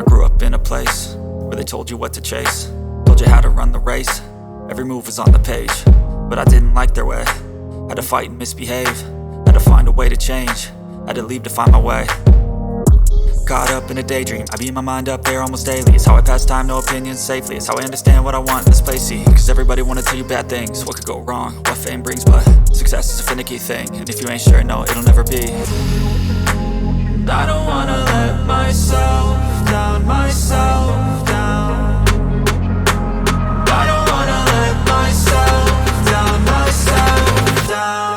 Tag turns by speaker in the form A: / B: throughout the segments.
A: grew up in a place where they told you what to chase, told you how to run the race. Every move was on the page, but I didn't like their way. Had to fight and misbehave, had to find a way to change, had to leave to find my way. Caught up in a daydream, I beat my mind up there almost daily. It's how I pass time, no opinions safely. It's how I understand what I want in this place, see. Cause everybody wanna tell you bad things, what could go wrong, what fame brings. But success is a finicky thing, and if you ain't sure, no, it'll never be. I don't wanna let myself down, myself down. I don't wanna let myself down, myself down.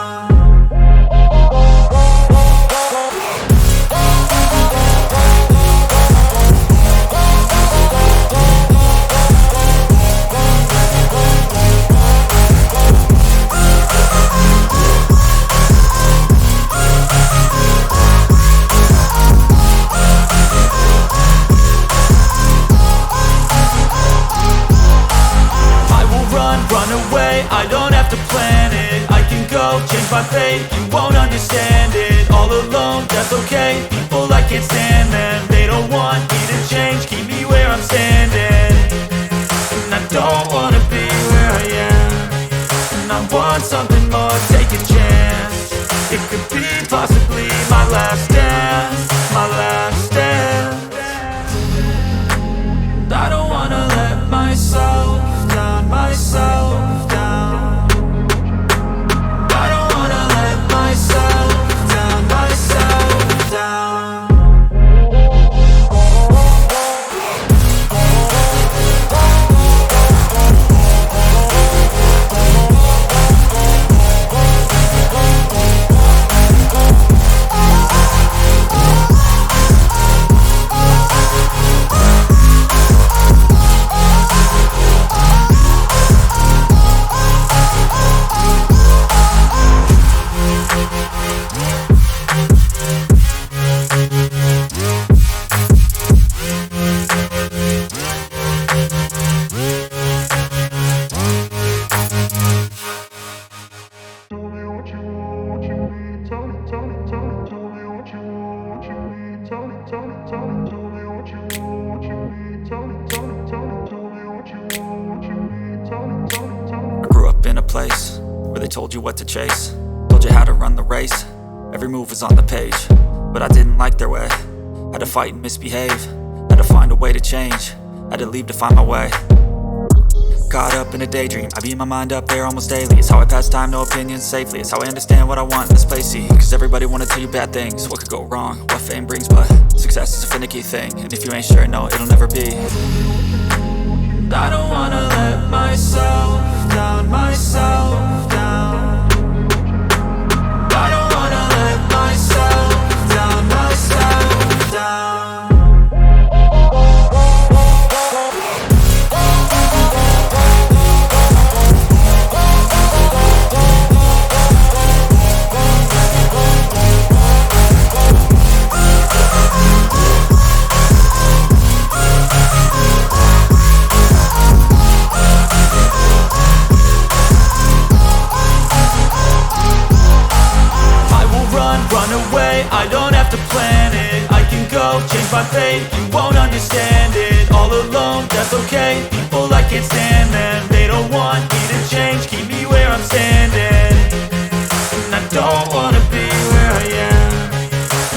A: Run away, I don't have to plan it. I can go, change my fate, you won't understand it. All alone, that's okay, people I can't stand them. They don't want me to change, keep me where I'm standing. And I don't wanna be where I am, and I want something more, take a chance. It could be possibly my last dance, my last dance. I don't wanna let myself down, myself down. I don't wanna let myself down, myself down. I grew up in a place where they told you what to chase, told you how to run the race. Every move was on the page, but I didn't like their way. Had to fight and misbehave, had to find a way to change, had to leave to find my way. Caught up in a daydream, I beat my mind up there almost daily. It's how I pass time, no opinions safely. It's how I understand what I want in this place, see. Cause everybody wanna tell you bad things, what could go wrong, what fame brings. But success is a finicky thing, and if you ain't sure, no, it'll never be. I don't wanna let myself down, myself down. I don't wanna let myself down, myself down. Run away, I don't have to plan it. I can go, change my fate, you won't understand it. All alone, that's okay, people I can't stand them. They don't want me to change, keep me where I'm standing. And I don't wanna be where I am,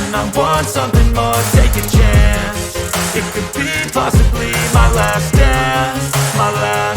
A: and I want something more, take a chance. It could be possibly my last dance, my last